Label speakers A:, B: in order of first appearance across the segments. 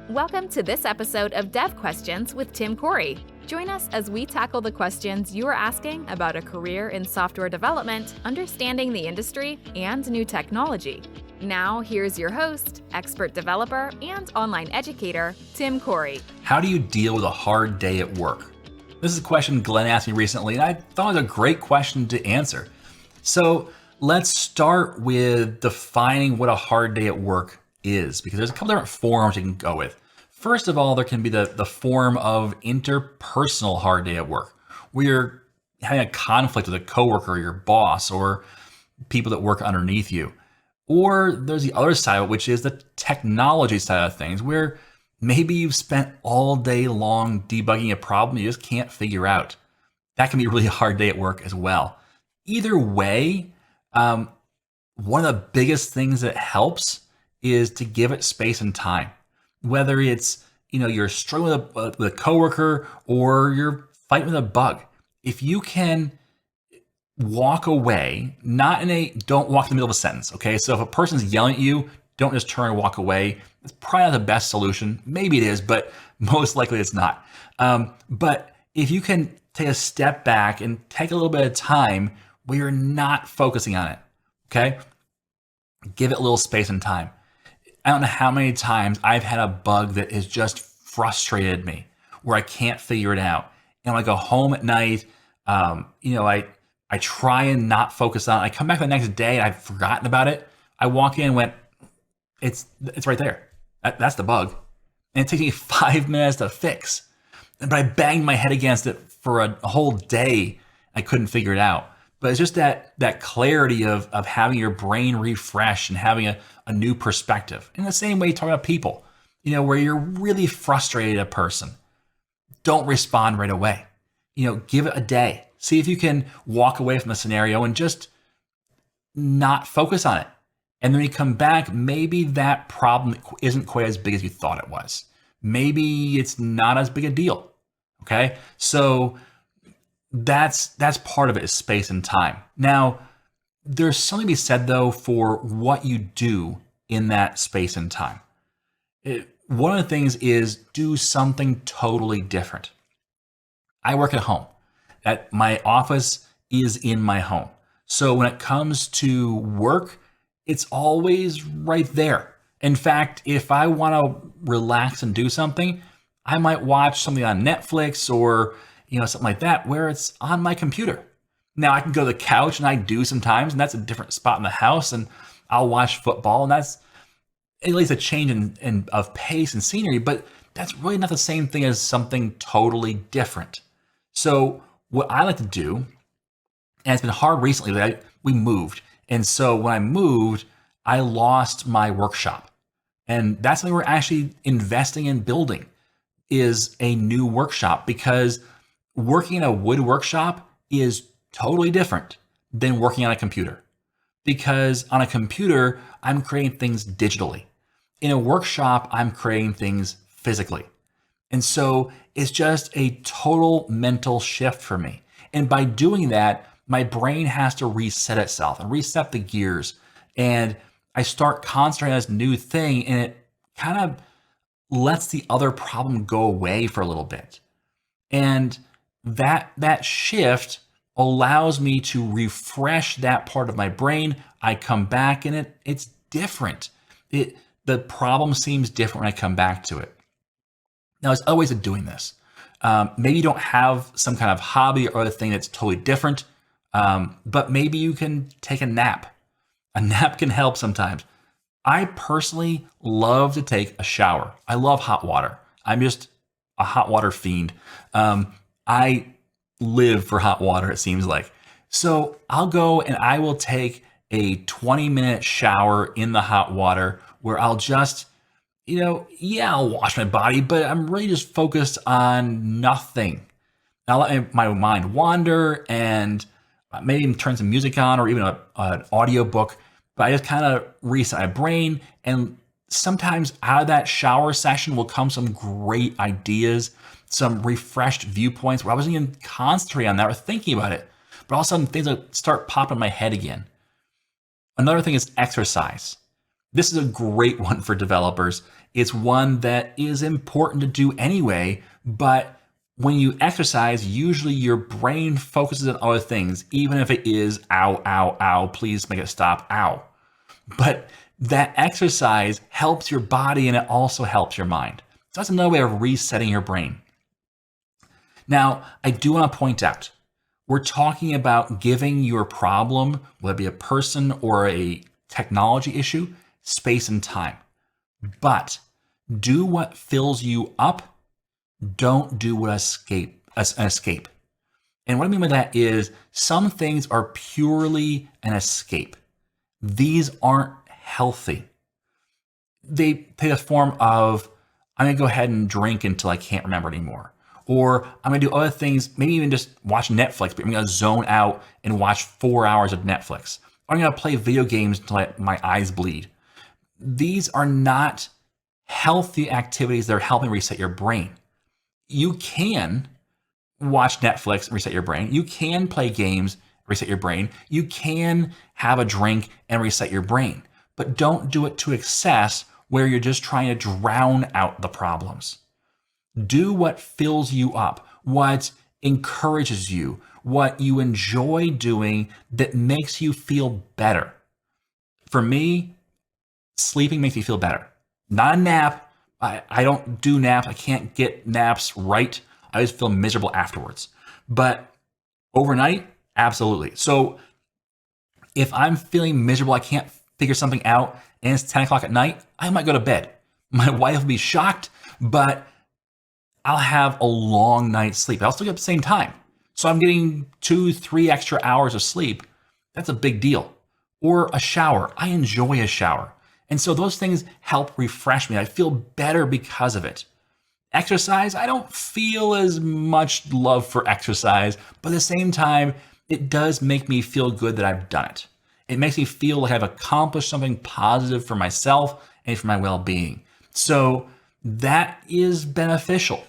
A: Welcome to this episode of Dev Questions with Tim Corey. Join us as we tackle the questions you are asking about a career in software development, understanding the industry, and new technology. Now, here's your host, expert developer, and online educator, Tim Corey.
B: How do you deal with a hard day at work? This is a question Glenn asked me recently, and I thought it was a great question to answer. So let's start with defining what a hard day at work is, because there's a couple different forms you can go with. First of all, there can be the form of interpersonal hard day at work, where you're having a conflict with a coworker or your boss or people that work underneath you. Or there's the other side of it, which is the technology side of things, where maybe you've spent all day long debugging a problem you just can't figure out. That can be a really hard day at work as well. Either way, one of the biggest things that helps is to give it space and time. Whether it's, you're struggling with a coworker or you're fighting with a bug. If you can walk away, don't walk in the middle of a sentence, okay? So if a person's yelling at you, don't just turn and walk away. It's probably not the best solution. Maybe it is, but most likely it's not. But if you can take a step back and take a little bit of time where you're not focusing on it, okay? Give it a little space and time. I don't know how many times I've had a bug that has just frustrated me, where I can't figure it out. And when I go home at night, I try and not focus on it. I come back the next day and I've forgotten about it. I walk in and went, it's right there. That's the bug. And it takes me 5 minutes to fix. But I banged my head against it for a whole day. I couldn't figure it out. But it's just that clarity of having your brain refresh and having a new perspective. In the same way, talking about people, where you're really frustrated at a person, don't respond right away. Give it a day. See if you can walk away from the scenario and just not focus on it. And then when you come back, maybe that problem isn't quite as big as you thought it was. Maybe it's not as big a deal. Okay. So that's part of it, is space and time. Now, there's something to be said though for what you do in that space and time. One of the things is do something totally different. I work at home. My office is in my home. So when it comes to work, it's always right there. In fact, if I want to relax and do something, I might watch something on Netflix or something like that, where it's on my computer. Now I can go to the couch, and I do sometimes, and that's a different spot in the house, and I'll watch football, and that's at least a change of pace and scenery, but that's really not the same thing as something totally different. So what I like to do, and it's been hard recently, but we moved. And so when I moved, I lost my workshop. And that's something we're actually investing in building, is a new workshop, because working in a wood workshop is totally different than working on a computer. Because on a computer, I'm creating things digitally. In a workshop, I'm creating things physically. And so it's just a total mental shift for me. And by doing that, my brain has to reset itself and reset the gears. And I start concentrating on this new thing, and it kind of lets the other problem go away for a little bit. And that shift allows me to refresh that part of my brain. I come back and it's different. The problem seems different when I come back to it. Now, there's other ways of doing this. Maybe you don't have some kind of hobby or other thing that's totally different, but maybe you can take a nap. A nap can help sometimes. I personally love to take a shower. I love hot water. I'm just a hot water fiend. I live for hot water, it seems like. So I'll go and I will take a 20-minute shower in the hot water, where I'll just, I'll wash my body, but I'm really just focused on nothing. I'll let my mind wander and maybe even turn some music on or even an audio book, but I just kind of reset my brain. And sometimes out of that shower session will come some great ideas, some refreshed viewpoints where I wasn't even concentrating on that or thinking about it, but all of a sudden things will start popping in my head again. Another thing is exercise. This is a great one for developers. It's one that is important to do anyway, but when you exercise, usually your brain focuses on other things, even if it is ow, ow, ow, please make it stop, ow. But that exercise helps your body and it also helps your mind. So that's another way of resetting your brain. Now, I do want to point out, we're talking about giving your problem, whether it be a person or a technology issue, space and time. But do what fills you up. Don't do what an escape. And what I mean by that is some things are purely an escape. These aren't healthy. They take the form of, I'm going to go ahead and drink until I can't remember anymore. Or I'm going to do other things, maybe even just watch Netflix, but I'm going to zone out and watch 4 hours of Netflix. Or I'm going to play video games until my eyes bleed. These are not healthy activities that are helping reset your brain. You can watch Netflix and reset your brain. You can play games, reset your brain. You can have a drink and reset your brain. But don't do it to excess where you're just trying to drown out the problems. Do what fills you up, what encourages you, what you enjoy doing that makes you feel better. For me, sleeping makes me feel better. Not a nap. I don't do naps. I can't get naps right. I just feel miserable afterwards. But overnight, absolutely. So if I'm feeling miserable, I can't figure something out, and it's 10 o'clock at night, I might go to bed. My wife will be shocked, but I'll have a long night's sleep. I'll still get up at the same time. So I'm getting 2-3 extra hours of sleep. That's a big deal. Or a shower. I enjoy a shower. And so those things help refresh me. I feel better because of it. Exercise, I don't feel as much love for exercise, but at the same time, it does make me feel good that I've done it. It makes me feel like I've accomplished something positive for myself and for my well-being. So that is beneficial.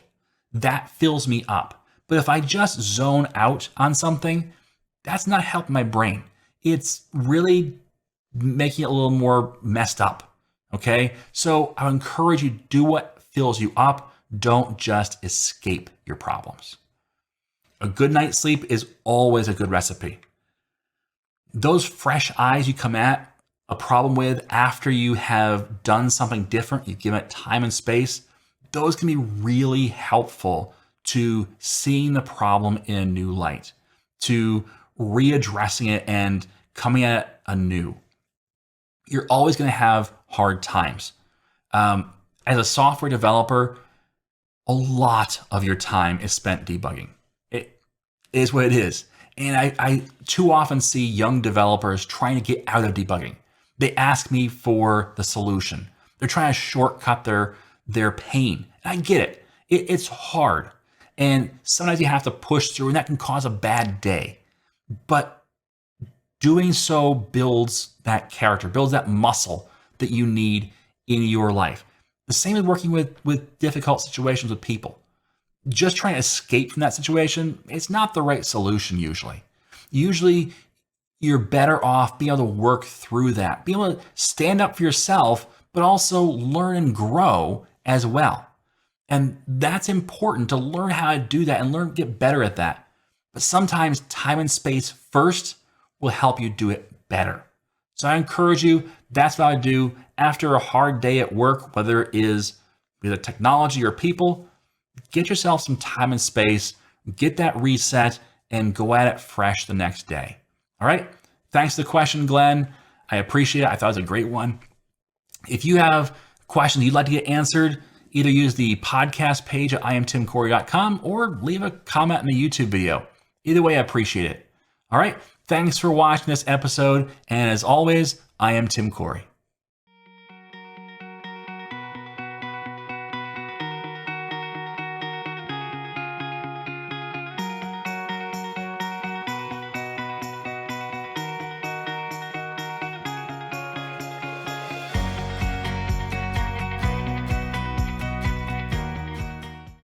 B: That fills me up. But if I just zone out on something, that's not helping my brain. It's really making it a little more messed up. Okay? So I encourage you to do what fills you up. Don't just escape your problems. A good night's sleep is always a good recipe. Those fresh eyes you come at a problem with after you have done something different, you've given it time and space, those can be really helpful to seeing the problem in a new light, to readdressing it and coming at it anew. You're always going to have hard times. As a software developer, a lot of your time is spent debugging. It is what it is. And I too often see young developers trying to get out of debugging. They ask me for the solution. They're trying to shortcut their pain. And I get it. It's hard. And sometimes you have to push through, and that can cause a bad day. But doing so builds that character, builds that muscle that you need in your life. The same as working with difficult situations with people. Just trying to escape from that situation, it's not the right solution usually. Usually, you're better off being able to work through that, being able to stand up for yourself, but also learn and grow as well. And that's important to learn how to do that and learn to get better at that. But sometimes time and space first will help you do it better. So I encourage you, that's what I do after a hard day at work, whether it is with technology or people. Get yourself some time and space, get that reset, and go at it fresh the next day. All right? Thanks for the question, Glenn. I appreciate it. I thought it was a great one. If you have questions you'd like to get answered, either use the podcast page at IAmTimCorey.com or leave a comment in the YouTube video. Either way, I appreciate it. All right? Thanks for watching this episode. And as always, I am Tim Corey.